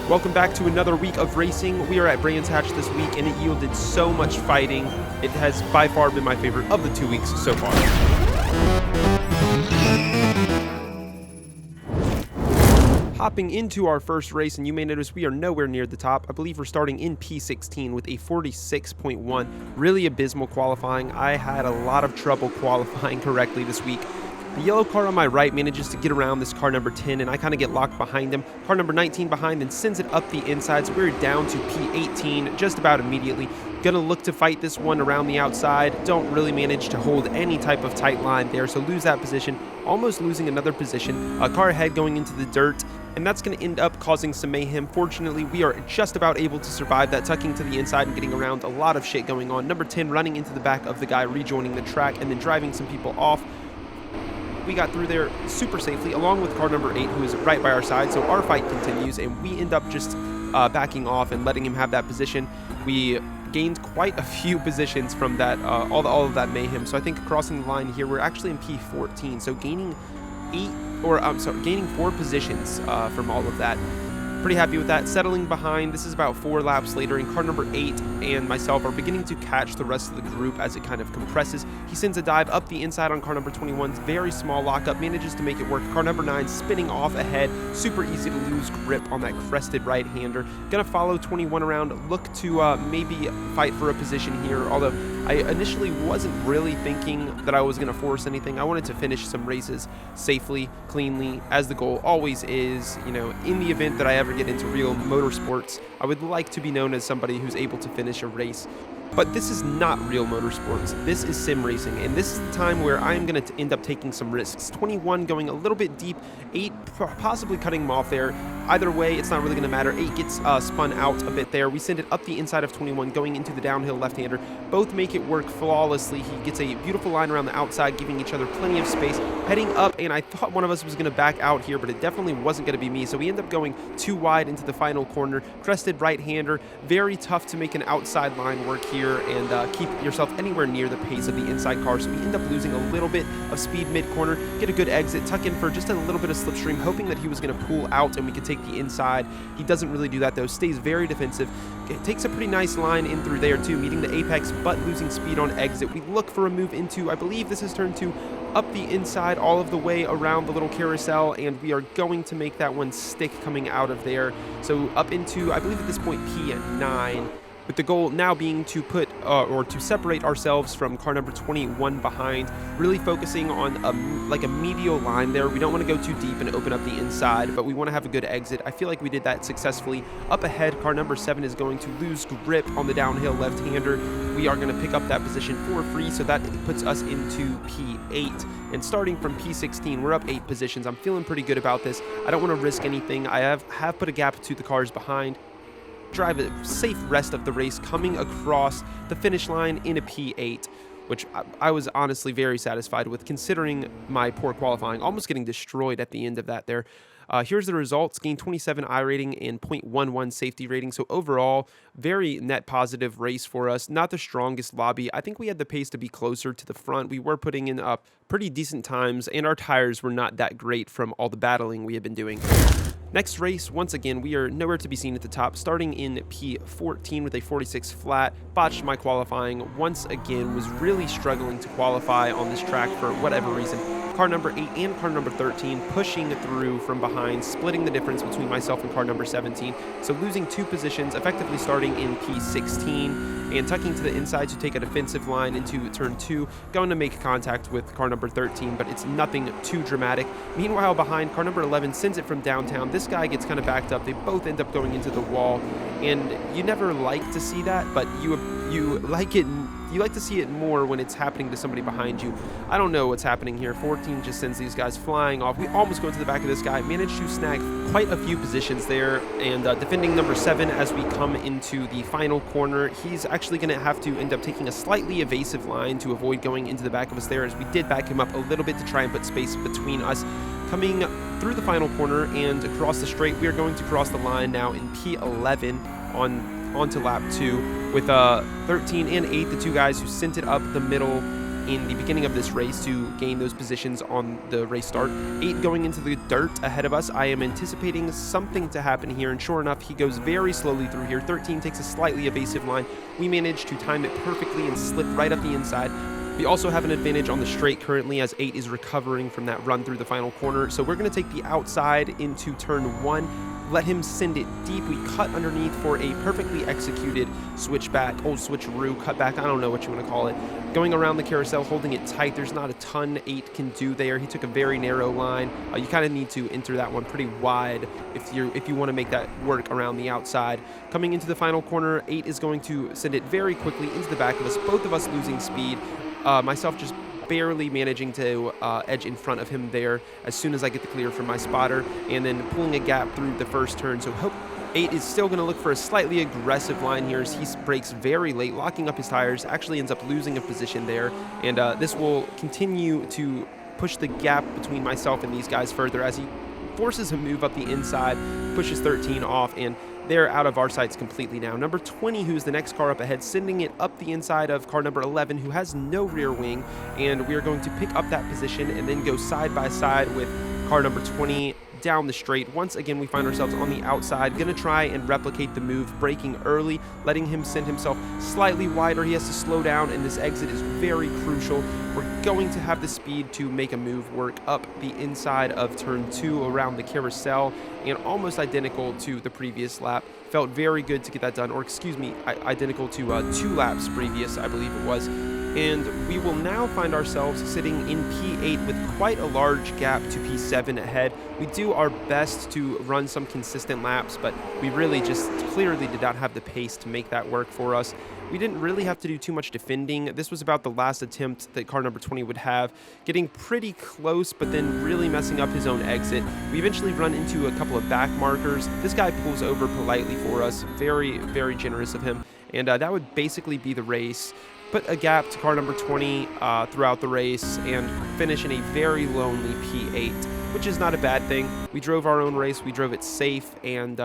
Welcome back to another week of racing. We are at Brands Hatch this week, and it yielded so much fighting. It has by far been my favorite of the 2 weeks so far. Hopping into our first race, and you may notice we are nowhere near the top. I believe we're starting in P16 with a 46.1. Really abysmal qualifying. I had a lot of trouble qualifying correctly this week. The yellow car on my right manages to get around this car number 10, and I kind of get locked behind him. Car number 19 behind and sends it up the inside, so we're down to P18 just about immediately. Gonna look to fight this one around the outside. Don't really manage to hold any type of tight line there, so lose that position. Almost losing another position. A car ahead going into the dirt, and that's going to end up causing some mayhem. Fortunately, we are just about able to survive that, tucking to the inside and getting around a lot of shit going on. Number 10 running into the back of the guy, rejoining the track, and then driving some people off. We got through there super safely, along with car number 8, who is right by our side, so our fight continues, and we end up just backing off and letting him have that position. We gained quite a few positions from that, all of that mayhem, so I think crossing the line here, we're actually in P14, so gaining 4 positions from all of that. Pretty happy with that. Settling behind, this is about 4 laps later, and car number 8 and myself are beginning to catch the rest of the group as it kind of compresses. He sends a dive up the inside on car number 21's very small lockup, manages to make it work. Car number 9 spinning off ahead, super easy to lose grip on that crested right-hander. Gonna follow 21 around, look to maybe fight for a position here, although I initially wasn't really thinking that I was going to force anything. I wanted to finish some races safely, cleanly, as the goal always is. You know, in the event that I ever get into real motorsports, I would like to be known as somebody who's able to finish a race. But this is not real motorsports. This is sim racing, and this is the time where I am going to end up taking some risks. 21 going a little bit deep, 8 possibly cutting him off there. Either way, it's not really going to matter. 8 gets spun out a bit there. We send it up the inside of 21, going into the downhill left-hander. Both make it work flawlessly. He gets a beautiful line around the outside, giving each other plenty of space. Heading up, and I thought one of us was going to back out here, but it definitely wasn't going to be me. So we end up going too wide into the final corner. Crested right-hander. Very tough to make an outside line work here and keep yourself anywhere near the pace of the inside car, so we end up losing a little bit of speed mid-corner, get a good exit, tuck in for just a little bit of slipstream, hoping that he was going to pull out and we could take the inside. He doesn't really do that though, stays very defensive. It takes a pretty nice line in through there too, meeting the apex but losing speed on exit. We look for a move into, I believe this is turn 2, up the inside all of the way around the little carousel, and we are going to make that one stick coming out of there. So up into, I believe at this point, P9. With the goal now being to put or to separate ourselves from car number 21 behind, really focusing on a medial line there. We don't want to go too deep and open up the inside, but we want to have a good exit. I feel like we did that successfully. Up ahead, car number 7 is going to lose grip on the downhill left-hander. We are going to pick up that position for free, so that puts us into P8. And starting from P16, we're up 8 positions. I'm feeling pretty good about this. I don't want to risk anything. I have put a gap to the cars behind. Drive a safe rest of the race, coming across the finish line in a P8, which I was honestly very satisfied with, considering my poor qualifying, almost getting destroyed at the end of that there. Here's the results. Gained 27 I rating and 0.11 safety rating. So overall, very net positive race for us. Not the strongest lobby. I think we had the pace to be closer to the front. We were putting in pretty decent times, and our tires were not that great from all the battling we had been doing. Next race, once again, we are nowhere to be seen at the top, starting in P14 with a 46 flat. Botched my qualifying once again, was really struggling to qualify on this track for whatever reason. Car number 8 and car number 13 pushing through from behind, splitting the difference between myself and car number 17. So losing 2 positions, effectively starting in P16 and tucking to the inside to take a defensive line into turn 2. Going to make contact with car number 13, but it's nothing too dramatic. Meanwhile, behind, car number 11 sends it from downtown. This guy gets kind of backed up. They both end up going into the wall, and you never like to see that, but you like it. You like to see it more when it's happening to somebody behind you. I don't know what's happening here. 14 just sends these guys flying off. We almost go into the back of this guy. Managed to snag quite a few positions there, and defending number 7 as we come into the final corner. He's actually going to have to end up taking a slightly evasive line to avoid going into the back of us there, as we did back him up a little bit to try and put space between us. Coming through the final corner and across the straight, we are going to cross the line now in P11 onto lap 2 with 13 and 8, the 2 guys who sent it up the middle. in the beginning of this race to gain those positions on the race start. 8 going into the dirt ahead of us. I am anticipating something to happen here, and sure enough, he goes very slowly through here. 13 takes a slightly evasive line. We manage to time it perfectly and slip right up the inside. We also have an advantage on the straight currently as 8 is recovering from that run through the final corner. So we're going to take the outside into turn 1. Let him send it deep. We cut underneath for a perfectly executed switchback, old switcheroo, cutback, I don't know what you want to call it. Going around the carousel, holding it tight. There's not a ton 8 can do there. He took a very narrow line. You kind of need to enter that one pretty wide if you want to make that work around the outside. Coming into the final corner, 8 is going to send it very quickly into the back of us, both of us losing speed. Myself just barely managing to edge in front of him there as soon as I get the clear from my spotter, and then pulling a gap through the first turn. So hope 8 is still going to look for a slightly aggressive line here as he brakes very late, locking up his tires, actually ends up losing a position there, and this will continue to push the gap between myself and these guys further as he forces a move up the inside, pushes 13 off, and they're out of our sights completely now. Number 20, who's the next car up ahead, sending it up the inside of car number 11, who has no rear wing, and we are going to pick up that position and then go side by side with car number 20 down the straight. Once again, we find ourselves on the outside, gonna try and replicate the move, braking early, letting him send himself slightly wider. He has to slow down, and this exit is very crucial. We're going to have the speed to make a move work up the inside of turn 2 around the carousel, and almost identical to the previous lap. Felt very good to get that done, or excuse me, identical to 2 laps previous, I believe it was. And we will now find ourselves sitting in P8 with quite a large gap to P7 ahead. We do our best to run some consistent laps, but we really just clearly did not have the pace to make that work for us. We didn't really have to do too much defending. This was about the last attempt that car number 20 would have, getting pretty close, but then really messing up his own exit. We eventually run into a couple of back markers. This guy pulls over politely for us, very, very generous of him, and that would basically be the race. Put a gap to car number 20 throughout the race and finish in a very lonely P8, which is not a bad thing. We drove our own race, we drove it safe, and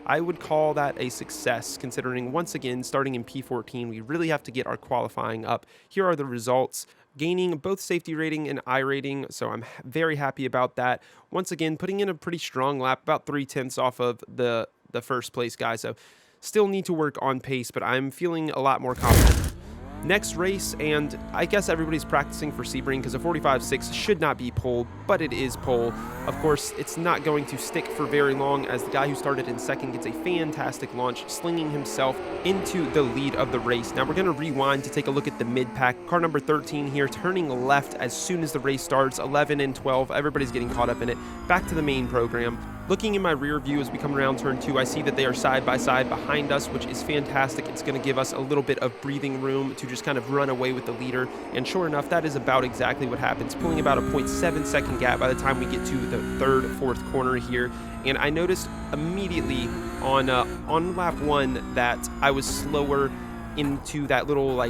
I would call that a success, considering once again, starting in P14, we really have to get our qualifying up. Here are the results. Gaining both safety rating and I rating, so I'm very happy about that. Once again, putting in a pretty strong lap, about 3/10 off of the first place guy, so still need to work on pace, but I'm feeling a lot more confident. Next race, and I guess everybody's practicing for Sebring because a 45.6 should not be pole, but it is pole. Of course, it's not going to stick for very long as the guy who started in second gets a fantastic launch, slinging himself into the lead of the race. Now we're going to rewind to take a look at the mid-pack. Car number 13 here, turning left as soon as the race starts. 11 and 12, everybody's getting caught up in it. Back to the main program. Looking in my rear view as we come around turn 2, I see that they are side by side behind us, which is fantastic. It's going to give us a little bit of breathing room to just kind of run away with the leader, and sure enough, that is about exactly what happens, pulling about a 0.7 second gap by the time we get to the third, fourth corner here. And I noticed immediately on lap 1 that I was slower into that little I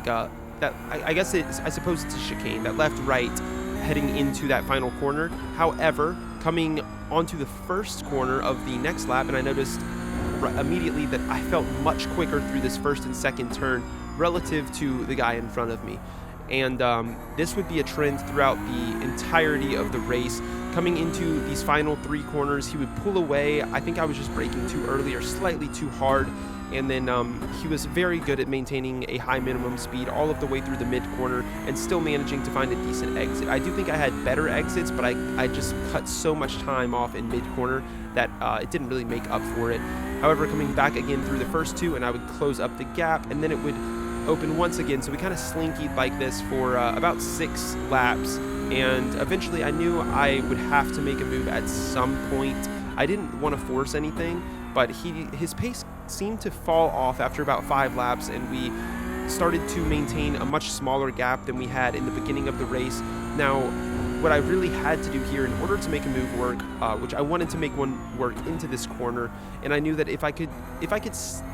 suppose it's a chicane, that left-right heading into that final corner. However, coming onto the first corner of the next lap, and I noticed immediately that I felt much quicker through this first and second turn relative to the guy in front of me. And this would be a trend throughout the entirety of the race. Coming into these final 3 corners, he would pull away. I think I was just braking too early or slightly too hard. And then he was very good at maintaining a high minimum speed all of the way through the mid-corner and still managing to find a decent exit. I do think I had better exits, but I just cut so much time off in mid-corner that it didn't really make up for it. However, coming back again through the first 2, and I would close up the gap, and then it would open once again. So we kind of slinkied like this for about 6 laps, and eventually I knew I would have to make a move at some point. I didn't want to force anything, but his pace seemed to fall off after about 5 laps, and we started to maintain a much smaller gap than we had in the beginning of the race. Now, what I really had to do here in order to make a move work, which I wanted to make one work into this corner, and I knew that if I could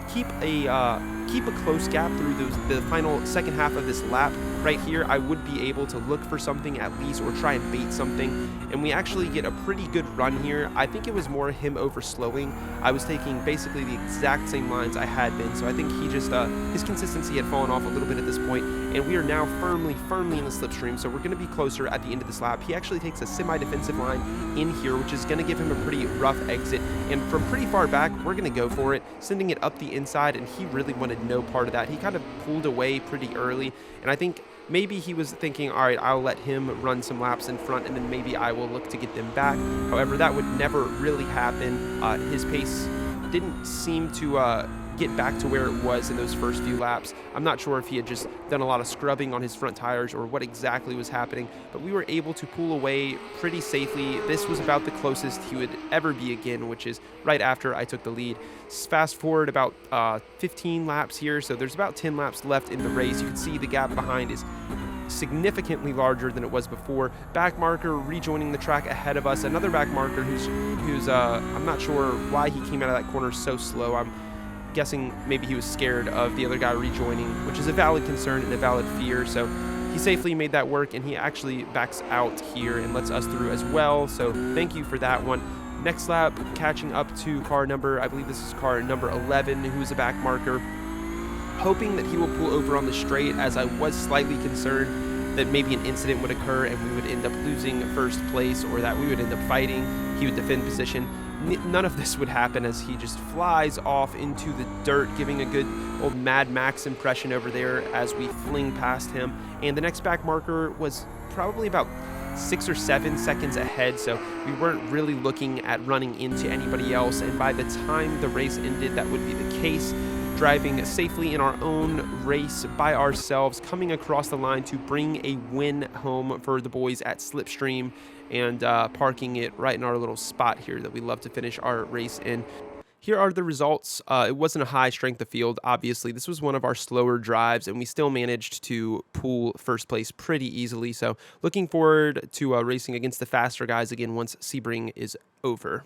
keep a close gap through the final second half of this lap right here, I would be able to look for something at least, or try and bait something. And we actually get a pretty good run here. I think it was more him overslowing. I was taking basically the exact same lines I had been, so I think he just his consistency had fallen off a little bit at this point, and we are now firmly in the slipstream, so we're going to be closer at the end of this lap. He actually takes a semi-defensive line in here, which is going to give him a pretty rough exit, and from pretty far back, we're going to go for it, sending it up the inside, and he really wanted no part of that. He kind of pulled away pretty early, and I think maybe he was thinking, all right, I'll let him run some laps in front, and then maybe I will look to get them back. However, that would never really happen. His pace didn't seem to get back to where it was in those first few laps. I'm not sure if he had just done a lot of scrubbing on his front tires or what exactly was happening, but we were able to pull away pretty safely. This was about the closest he would ever be again, which is right after I took the lead. Fast forward about 15 laps here, so there's about 10 laps left in the race. You can see the gap behind is significantly larger than it was before. Back marker rejoining the track ahead of us. Another back marker who's I'm not sure why he came out of that corner so slow. I'm guessing maybe he was scared of the other guy rejoining, which is a valid concern and a valid fear. So he safely made that work, and he actually backs out here and lets us through as well. So thank you for that one. Next lap, catching up to car number, I believe this is car number 11, who is a back marker, hoping that he will pull over on the straight, as I was slightly concerned that maybe an incident would occur and we would end up losing first place, or that we would end up fighting. He would defend position. None of this would happen, as he just flies off into the dirt, giving a good old Mad Max impression over there as we fling past him. And the next back marker was probably about 6 or 7 seconds ahead, so we weren't really looking at running into anybody else. And by the time the race ended, that would be the case. Driving safely in our own race by ourselves, coming across the line to bring a win home for the boys at Slipstream, and parking it right in our little spot here that we love to finish our race in. Here are the results. It wasn't a high strength of field, obviously. This was one of our slower drives, and we still managed to pull first place pretty easily. So looking forward to racing against the faster guys again once Sebring is over.